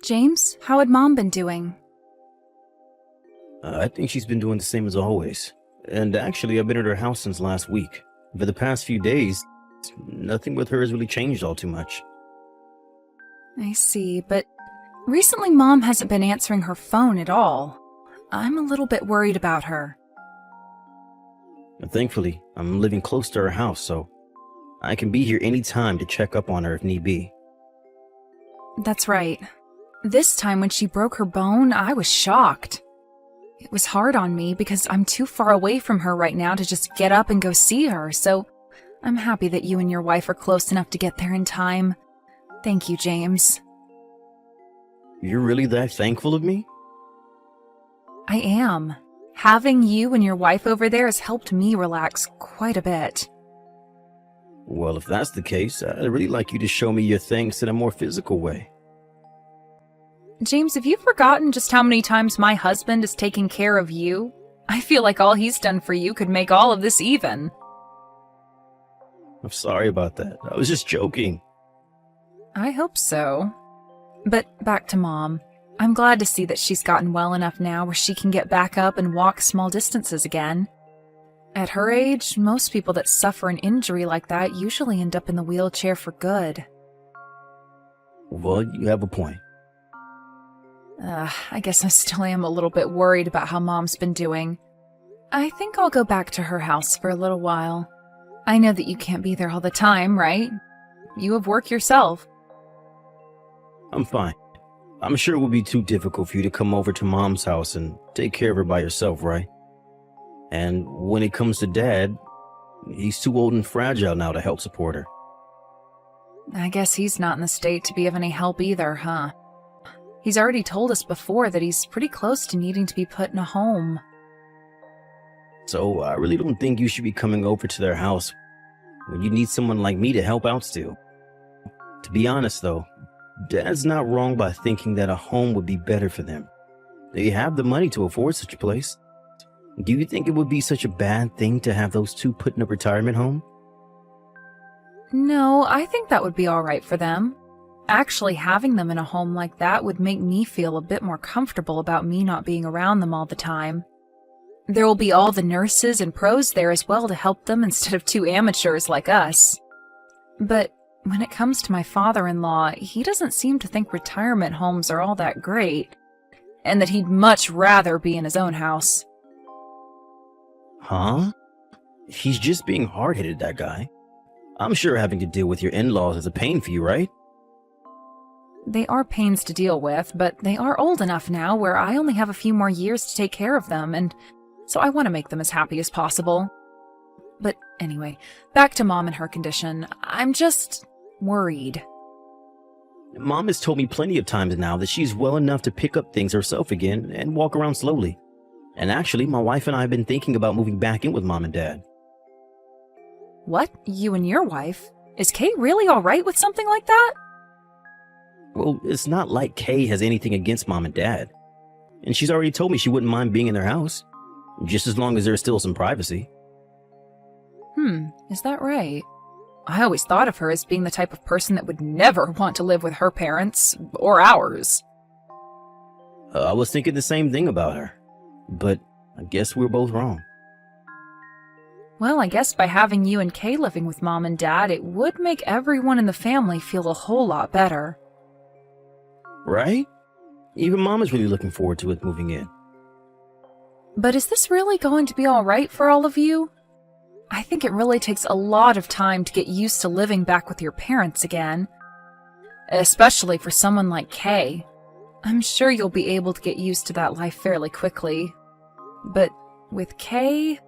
James, how had Mom been doing? I think she's been doing the same as always. And actually, I've been at her house since last week. For the past few days, nothing with her has really changed all too much. I see, but recently Mom hasn't been answering her phone at all. I'm a little bit worried about her. Thankfully, I'm living close to her house, so I can be here anytime to check up on her if need be. That's right. This time when she broke her bone, I was shocked. It was hard on me because I'm too far away from her right now to just get up and go see her, so I'm happy that you and your wife are close enough to get there in time. Thank you, James. You're really that thankful of me? I am. Having you and your wife over there has helped me relax quite a bit. Well, if that's the case, I'd really like you to show me your thanks in a more physical way. James, have you forgotten just how many times my husband has taken care of you? I feel like all he's done for you could make all of this even. I'm sorry about that. I was just joking. I hope so. But back to Mom. I'm glad to see that she's gotten well enough now where she can get back up and walk small distances again. At her age, most people that suffer an injury like that usually end up in the wheelchair for good. Well, you have a point. I guess I still am a little bit worried about how Mom's been doing. I think I'll go back to her house for a little while. I know that you can't be there all the time, right? You have work yourself. I'm fine. I'm sure it would be too difficult for you to come over to Mom's house and take care of her by yourself, right? And when it comes to Dad, he's too old and fragile now to help support her. I guess he's not in the state to be of any help either, huh? He's already told us before that he's pretty close to needing to be put in a home. So I really don't think you should be coming over to their house when you need someone like me to help out still. To be honest though, Dad's not wrong by thinking that a home would be better for them. They have the money to afford such a place. Do you think it would be such a bad thing to have those two put in a retirement home? No, I think that would be all right for them. Actually, having them in a home like that would make me feel a bit more comfortable about me not being around them all the time. There will be all the nurses and pros there as well to help them instead of two amateurs like us. But when it comes to my father-in-law, he doesn't seem to think retirement homes are all that great, and that he'd much rather be in his own house. Huh? He's just being hard-headed, that guy. I'm sure having to deal with your in-laws is a pain for you, right? They are pains to deal with, but they are old enough now where I only have a few more years to take care of them, and so I want to make them as happy as possible. But anyway, back to Mom and her condition. I'm just worried. Mom has told me plenty of times now that she's well enough to pick up things herself again and walk around slowly. And actually, my wife and I have been thinking about moving back in with Mom and Dad. What? You and your wife? Is Kate really all right with something like that? Well, it's not like Kay has anything against Mom and Dad. And she's already told me she wouldn't mind being in their house, just as long as there's still some privacy. Is that right? I always thought of her as being the type of person that would never want to live with her parents, or ours. I was thinking the same thing about her, but I guess we're both wrong. Well, I guess by having you and Kay living with Mom and Dad, it would make everyone in the family feel a whole lot better. Right? Even Mom is really looking forward to us moving in. But is this really going to be all right for all of you? I think it really takes a lot of time to get used to living back with your parents again. Especially for someone like Kay. I'm sure you'll be able to get used to that life fairly quickly. But with Kay,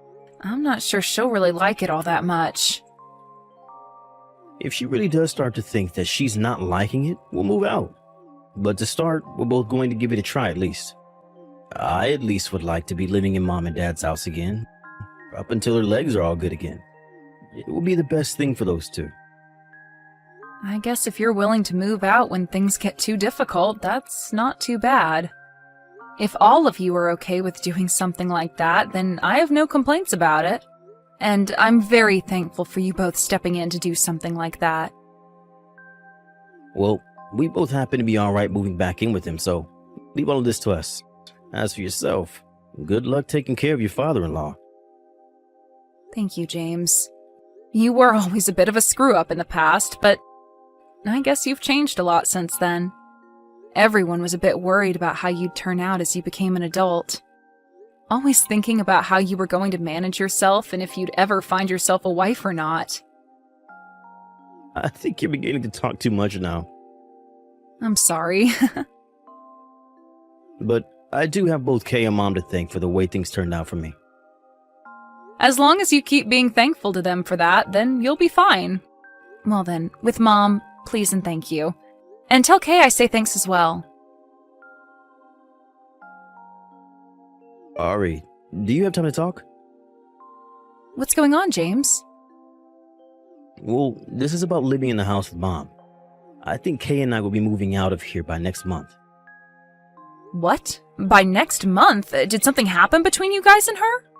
I'm not sure she'll really like it all that much. If she really does start to think that she's not liking it, we'll move out. But to start, we're both going to give it a try at least. I at least would like to be living in Mom and Dad's house again, up until her legs are all good again. It will be the best thing for those two. I guess if you're willing to move out when things get too difficult, that's not too bad. If all of you are okay with doing something like that, then I have no complaints about it. And I'm very thankful for you both stepping in to do something like that. Well, we both happen to be alright moving back in with him, so leave all of this to us. As for yourself, good luck taking care of your father-in-law. Thank you, James. You were always a bit of a screw-up in the past, but I guess you've changed a lot since then. Everyone was a bit worried about how you'd turn out as you became an adult. Always thinking about how you were going to manage yourself and if you'd ever find yourself a wife or not. I think you're beginning to talk too much now. I'm sorry. But I do have both Kay and Mom to thank for the way things turned out for me. As long as you keep being thankful to them for that, then you'll be fine. Well then, with Mom, please and thank you. And tell Kay I say thanks as well. Ari, do you have time to talk? What's going on, James? Well, this is about living in the house with Mom. I think Kay and I will be moving out of here by next month. What? By next month? Did something happen between you guys and her?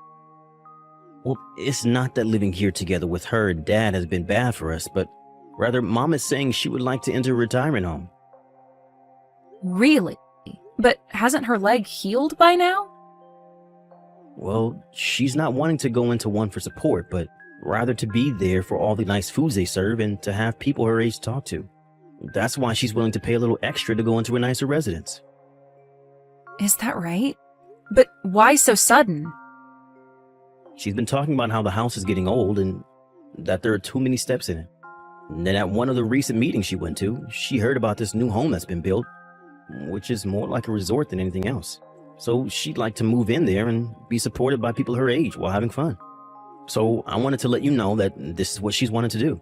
Well, it's not that living here together with her and Dad has been bad for us, but rather Mom is saying she would like to enter a retirement home. Really? But hasn't her leg healed by now? Well, she's not wanting to go into one for support, but rather to be there for all the nice foods they serve and to have people her age talk to. That's why she's willing to pay a little extra to go into a nicer residence. Is that right? But why so sudden? She's been talking about how the house is getting old and that there are too many steps in it. And then at one of the recent meetings she went to, she heard about this new home that's been built, which is more like a resort than anything else. So she'd like to move in there and be supported by people her age while having fun. So I wanted to let you know that this is what she's wanted to do.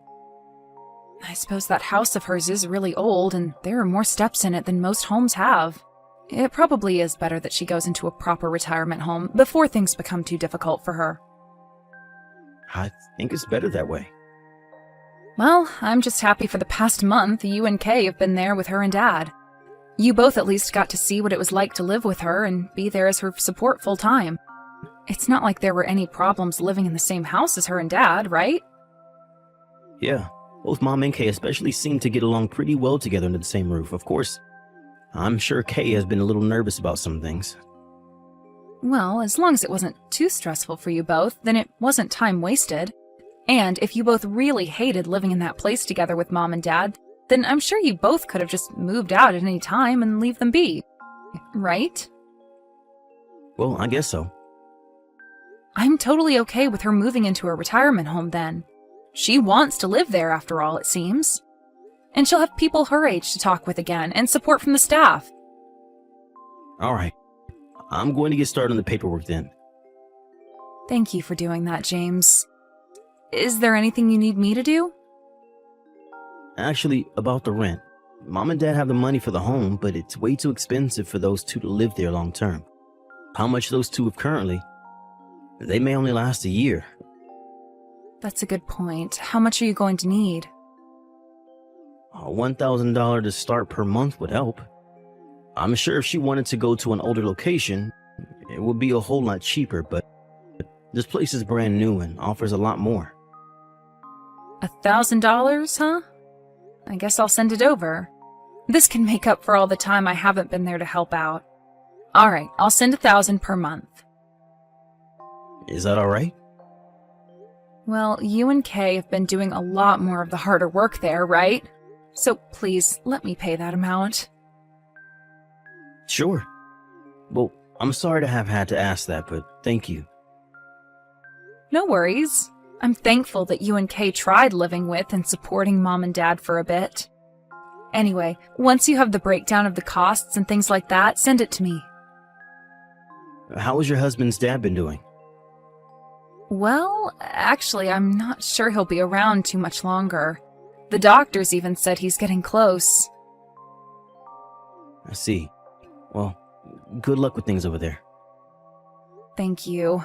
I suppose that house of hers is really old and there are more steps in it than most homes have. It probably is better that she goes into a proper retirement home before things become too difficult for her. I think it's better that way. Well, I'm just happy for the past month you and Kay have been there with her and Dad. You both at least got to see what it was like to live with her and be there as her support full time. It's not like there were any problems living in the same house as her and Dad, right? Yeah, both Mom and Kay especially seem to get along pretty well together under the same roof. Of course, I'm sure Kay has been a little nervous about some things. Well, as long as it wasn't too stressful for you both, then it wasn't time wasted. And if you both really hated living in that place together with Mom and Dad, then I'm sure you both could have just moved out at any time and leave them be. Right? Well, I guess so. I'm totally okay with her moving into a retirement home then. She wants to live there after all, it seems. And she'll have people her age to talk with again and support from the staff. All right. I'm going to get started on the paperwork then. Thank you for doing that, James. Is there anything you need me to do? Actually, about the rent. Mom and Dad have the money for the home, but it's way too expensive for those two to live there long term. How much those two have currently? They may only last a year. That's a good point. How much are you going to need? $1,000 to start per month would help. I'm sure if she wanted to go to an older location, it would be a whole lot cheaper, but this place is brand new and offers a lot more. $1,000, huh? I guess I'll send it over. This can make up for all the time I haven't been there to help out. All right, I'll send $1,000 per month. Is that all right? Well, you and Kay have been doing a lot more of the harder work there, right? So please, let me pay that amount. Sure. Well, I'm sorry to have had to ask that, but thank you. No worries. I'm thankful that you and Kay tried living with and supporting Mom and Dad for a bit. Anyway, once you have the breakdown of the costs and things like that, send it to me. How has your husband's dad been doing? Well, actually, I'm not sure he'll be around too much longer. The doctors even said he's getting close. I see. Well, good luck with things over there. Thank you.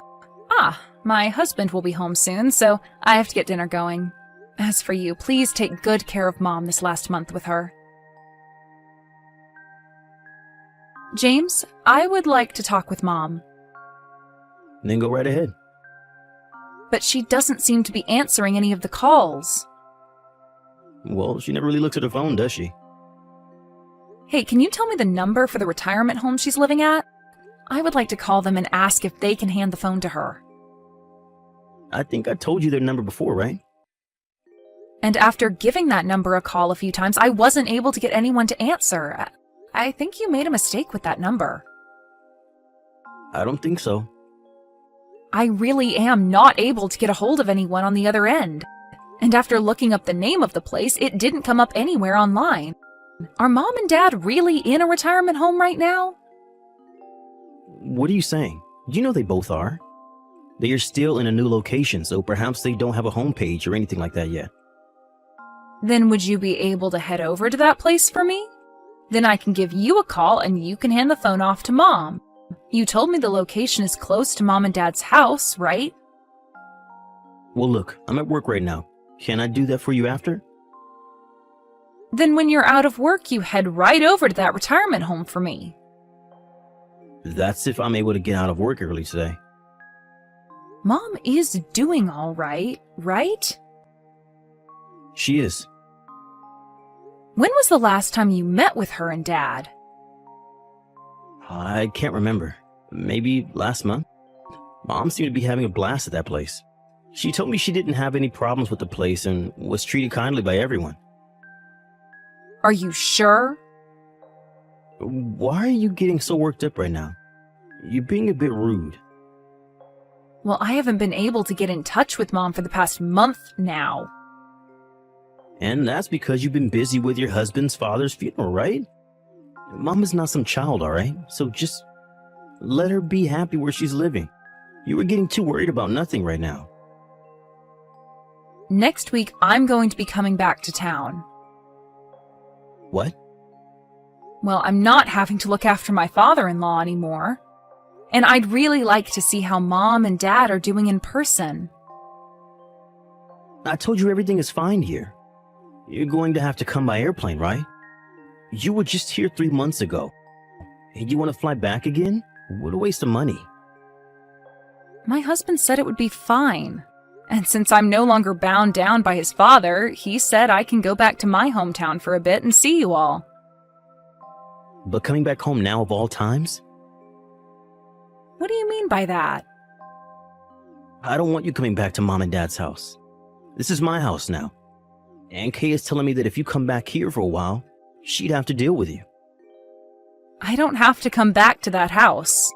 My husband will be home soon, so I have to get dinner going. As for you, please take good care of Mom this last month with her. James, I would like to talk with Mom. Then go right ahead. But she doesn't seem to be answering any of the calls. Well, she never really looks at her phone, does she? Hey, can you tell me the number for the retirement home she's living at? I would like to call them and ask if they can hand the phone to her. I think I told you their number before, right? And after giving that number a call a few times, I wasn't able to get anyone to answer. I think you made a mistake with that number. I don't think so. I really am not able to get a hold of anyone on the other end. And after looking up the name of the place, it didn't come up anywhere online. Are Mom and Dad really in a retirement home right now? What are you saying? You know they both are. They are still in a new location, so perhaps they don't have a homepage or anything like that yet. Then would you be able to head over to that place for me? Then I can give you a call and you can hand the phone off to Mom. You told me the location is close to Mom and Dad's house, right? Well, look, I'm at work right now. Can I do that for you after? Then when you're out of work, you head right over to that retirement home for me. That's if I'm able to get out of work early today. Mom is doing all right, right? She is. When was the last time you met with her and Dad? I can't remember. Maybe last month? Mom seemed to be having a blast at that place. She told me she didn't have any problems with the place and was treated kindly by everyone. Are you sure? Why are you getting so worked up right now? You're being a bit rude. Well, I haven't been able to get in touch with Mom for the past month now. And that's because you've been busy with your husband's father's funeral, right? Mom is not some child, all right? So just let her be happy where she's living. You are getting too worried about nothing right now. Next week, I'm going to be coming back to town. What? Well, I'm not having to look after my father-in-law anymore. And I'd really like to see how Mom and Dad are doing in person. I told you everything is fine here. You're going to have to come by airplane, right? You were just here 3 months ago. And you want to fly back again? What a waste of money. My husband said it would be fine. And since I'm no longer bound down by his father, he said I can go back to my hometown for a bit and see you all. But coming back home now of all times? What do you mean by that? I don't want you coming back to Mom and Dad's house. This is my house now. And Kay is telling me that if you come back here for a while, she'd have to deal with you. I don't have to come back to that house.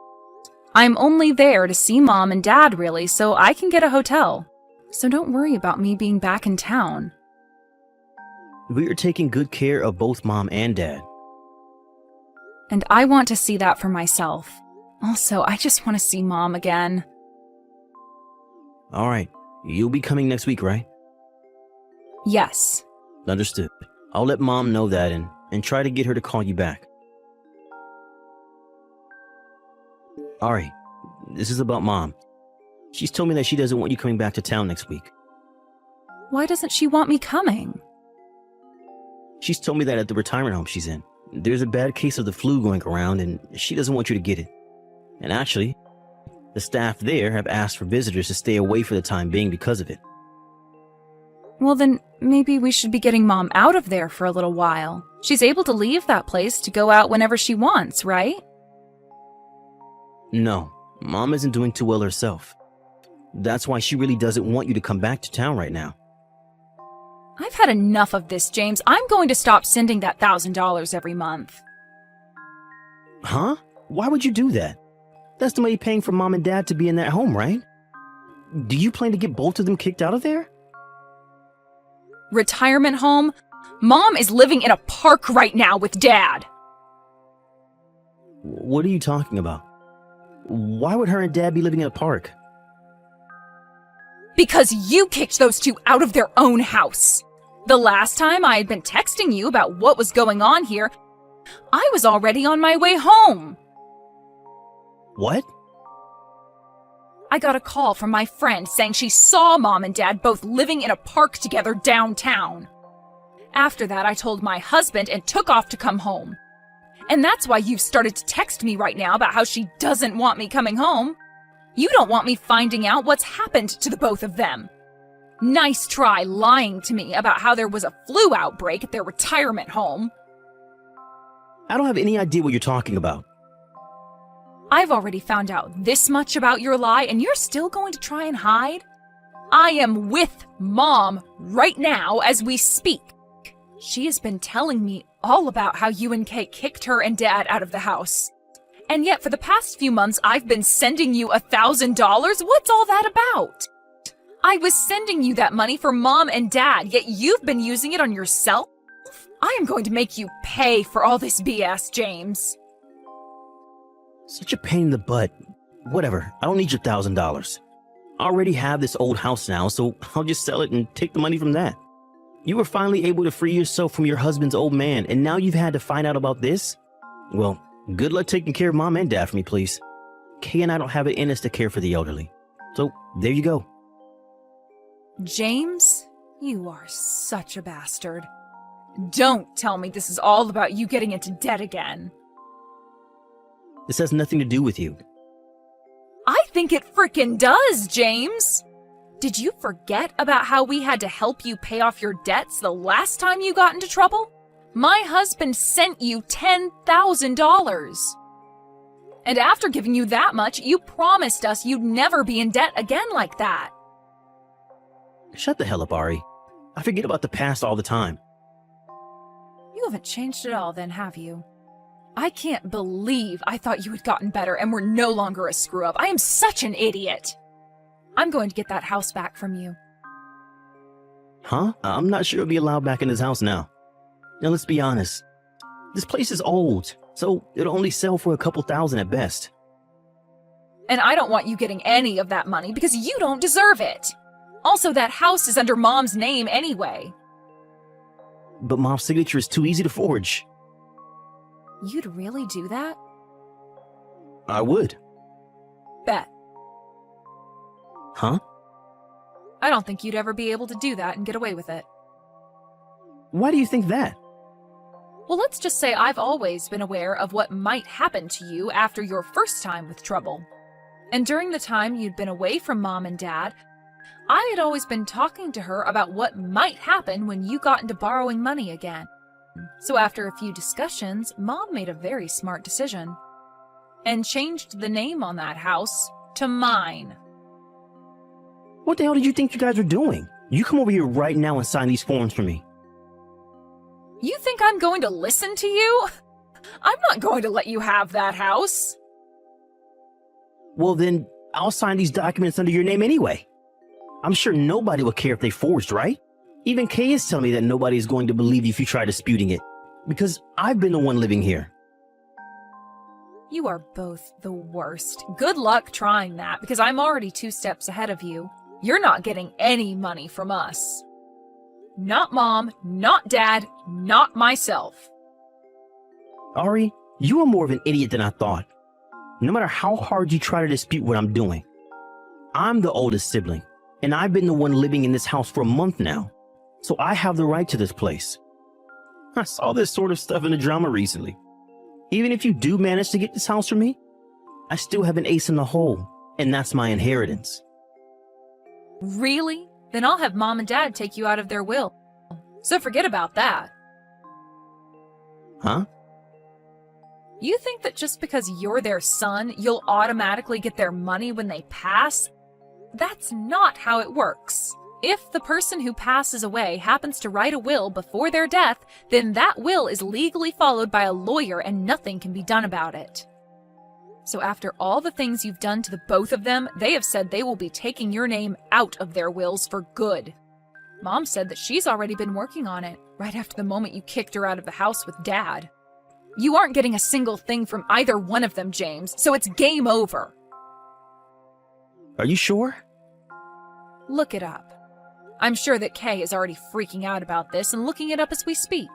I'm only there to see Mom and Dad, really, so I can get a hotel. So don't worry about me being back in town. We are taking good care of both Mom and Dad. And I want to see that for myself. Also, I just want to see Mom again. All right, you'll be coming next week, right? Yes. Understood. I'll let Mom know that and try to get her to call you back. All right, this is about Mom. She's told me that she doesn't want you coming back to town next week. Why doesn't she want me coming? She's told me that at the retirement home she's in, there's a bad case of the flu going around and she doesn't want you to get it. And actually, the staff there have asked for visitors to stay away for the time being because of it. Well, then maybe we should be getting Mom out of there for a little while. She's able to leave that place to go out whenever she wants, right? No, Mom isn't doing too well herself. That's why she really doesn't want you to come back to town right now. I've had enough of this, James. I'm going to stop sending that $1,000 every month. Huh? Why would you do that? That's the money paying for Mom and Dad to be in that home, right? Do you plan to get both of them kicked out of there? Retirement home? Mom is living in a park right now with Dad. What are you talking about? Why would her and Dad be living in a park? Because you kicked those two out of their own house. The last time I had been texting you about what was going on here, I was already on my way home. What? I got a call from my friend saying she saw Mom and Dad both living in a park together downtown. After that, I told my husband and took off to come home. And that's why you've started to text me right now about how she doesn't want me coming home. You don't want me finding out what's happened to the both of them. Nice try lying to me about how there was a flu outbreak at their retirement home. I don't have any idea what you're talking about. I've already found out this much about your lie, and you're still going to try and hide? I am with Mom right now as we speak. She has been telling me all about how you and Kay kicked her and Dad out of the house. And yet for the past few months, I've been sending you $1,000. What's all that about? I was sending you that money for Mom and Dad, yet you've been using it on yourself? I am going to make you pay for all this BS, James. Such a pain in the butt. Whatever, I don't need your $1,000. I already have this old house now, so I'll just sell it and take the money from that. You were finally able to free yourself from your husband's old man, and now you've had to find out about this? Well, good luck taking care of Mom and Dad for me, please. Kay and I don't have it in us to care for the elderly. So, there you go. James, you are such a bastard. Don't tell me this is all about you getting into debt again. This has nothing to do with you. I think it frickin' does, James. Did you forget about how we had to help you pay off your debts the last time you got into trouble? My husband sent you $10,000. And after giving you that much, you promised us you'd never be in debt again like that. Shut the hell up, Ari. I forget about the past all the time. You haven't changed at all then, have you? I can't believe I thought you had gotten better and were no longer a screw-up. I am such an idiot. I'm going to get that house back from you. Huh? I'm not sure it'll be allowed back in this house now. Now let's be honest. This place is old, so it'll only sell for a couple thousand at best. And I don't want you getting any of that money because you don't deserve it. Also, that house is under Mom's name anyway. But Mom's signature is too easy to forge. You'd really do that? I would. Bet. Huh? I don't think you'd ever be able to do that and get away with it. Why do you think that? Well, let's just say I've always been aware of what might happen to you after your first time with trouble. And during the time you'd been away from Mom and Dad, I had always been talking to her about what might happen when you got into borrowing money again. So after a few discussions, Mom made a very smart decision and changed the name on that house to mine. What the hell did you think you guys were doing? You come over here right now and sign these forms for me. You think I'm going to listen to you? I'm not going to let you have that house. Well then, I'll sign these documents under your name anyway. I'm sure nobody will care if they forged, right? Even Kay is telling me that nobody is going to believe you if you try disputing it. Because I've been the one living here. You are both the worst. Good luck trying that, because I'm already 2 steps ahead of you. You're not getting any money from us. Not Mom, not Dad, not myself. Ari, you are more of an idiot than I thought. No matter how hard you try to dispute what I'm doing. I'm the oldest sibling, and I've been the one living in this house for a month now. So I have the right to this place. I saw this sort of stuff in the drama recently. Even if you do manage to get this house from me, I still have an ace in the hole, and that's my inheritance. Really? Then I'll have Mom and Dad take you out of their will. So forget about that. Huh? You think that just because you're their son, you'll automatically get their money when they pass? That's not how it works. If the person who passes away happens to write a will before their death, then that will is legally followed by a lawyer and nothing can be done about it. So after all the things you've done to the both of them, they have said they will be taking your name out of their wills for good. Mom said that she's already been working on it, right after the moment you kicked her out of the house with Dad. You aren't getting a single thing from either one of them, James, so it's game over. Are you sure? Look it up. I'm sure that Kay is already freaking out about this and looking it up as we speak.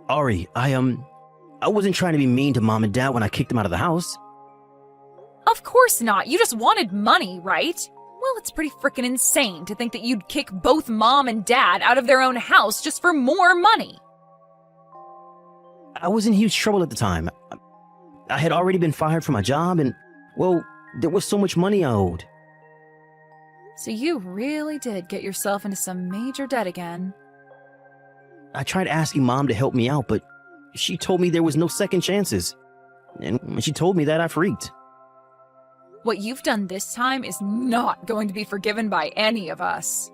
Ari, I wasn't trying to be mean to Mom and Dad when I kicked them out of the house. Of course not. You just wanted money, right? Well, it's pretty frickin' insane to think that you'd kick both Mom and Dad out of their own house just for more money. I was in huge trouble at the time. I had already been fired from my job and, well, there was so much money I owed. So you really did get yourself into some major debt again. I tried asking Mom to help me out, but she told me there was no second chances. And when she told me that, I freaked. What you've done this time is not going to be forgiven by any of us.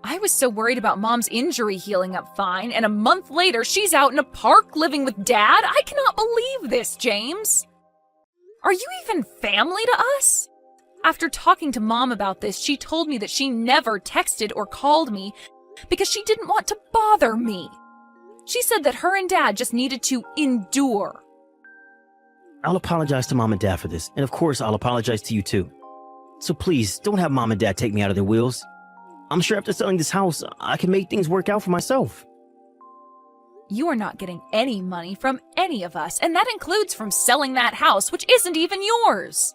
I was so worried about Mom's injury healing up fine, and a month later she's out in a park living with Dad? I cannot believe this, James. Are you even family to us? After talking to Mom about this, she told me that she never texted or called me because she didn't want to bother me. She said that her and Dad just needed to endure. I'll apologize to Mom and Dad for this, and of course I'll apologize to you too. So please, don't have Mom and Dad take me out of their wheels. I'm sure after selling this house, I can make things work out for myself. You are not getting any money from any of us, and that includes from selling that house, which isn't even yours.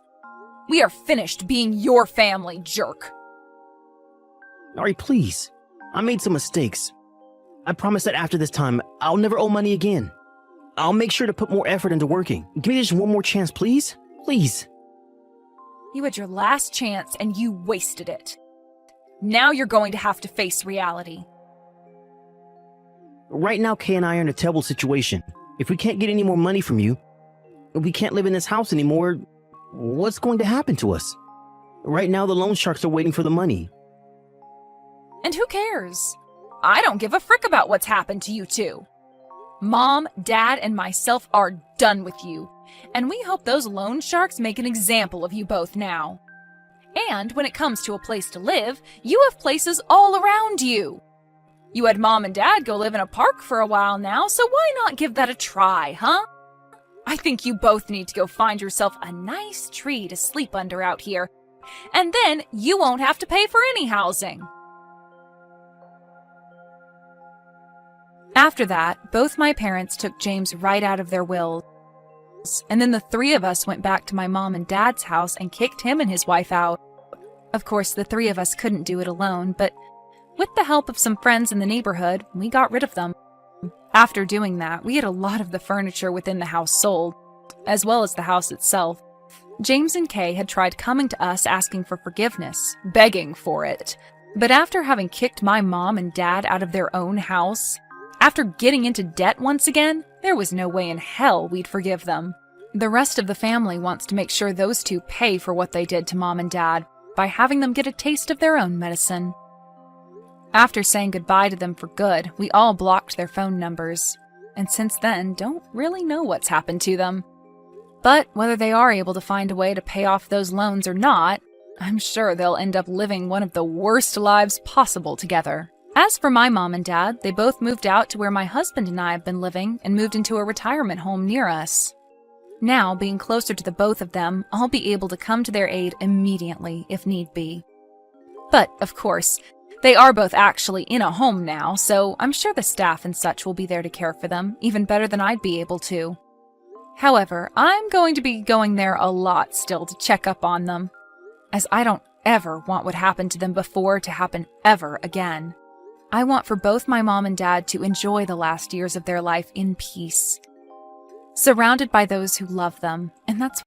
We are finished being your family, jerk. Ari, please. I made some mistakes. I promise that after this time, I'll never owe money again. I'll make sure to put more effort into working. Give me just one more chance, please? Please. You had your last chance, and you wasted it. Now you're going to have to face reality. Right now, Kay and I are in a terrible situation. If we can't get any more money from you, if we can't live in this house anymore, what's going to happen to us? Right now, the loan sharks are waiting for the money. And who cares? I don't give a frick about what's happened to you two. Mom, Dad, and myself are done with you, and we hope those loan sharks make an example of you both now. And when it comes to a place to live, you have places all around you. You had Mom and Dad go live in a park for a while now, so why not give that a try, huh? I think you both need to go find yourself a nice tree to sleep under out here, and then you won't have to pay for any housing. After that, both my parents took James right out of their wills, and then the three of us went back to my mom and dad's house and kicked him and his wife out. Of course, the three of us couldn't do it alone, but with the help of some friends in the neighborhood, we got rid of them. After doing that, we had a lot of the furniture within the house sold, as well as the house itself. James and Kay had tried coming to us asking for forgiveness, begging for it. But after having kicked my mom and dad out of their own house, after getting into debt once again, there was no way in hell we'd forgive them. The rest of the family wants to make sure those two pay for what they did to Mom and Dad by having them get a taste of their own medicine. After saying goodbye to them for good, we all blocked their phone numbers, and since then don't really know what's happened to them. But whether they are able to find a way to pay off those loans or not, I'm sure they'll end up living one of the worst lives possible together. As for my mom and dad, they both moved out to where my husband and I have been living and moved into a retirement home near us. Now, being closer to the both of them, I'll be able to come to their aid immediately if need be. But, of course, they are both actually in a home now, so I'm sure the staff and such will be there to care for them, even better than I'd be able to. However, I'm going to be going there a lot still to check up on them, as I don't ever want what happened to them before to happen ever again. I want for both my mom and dad to enjoy the last years of their life in peace, surrounded by those who love them, and that's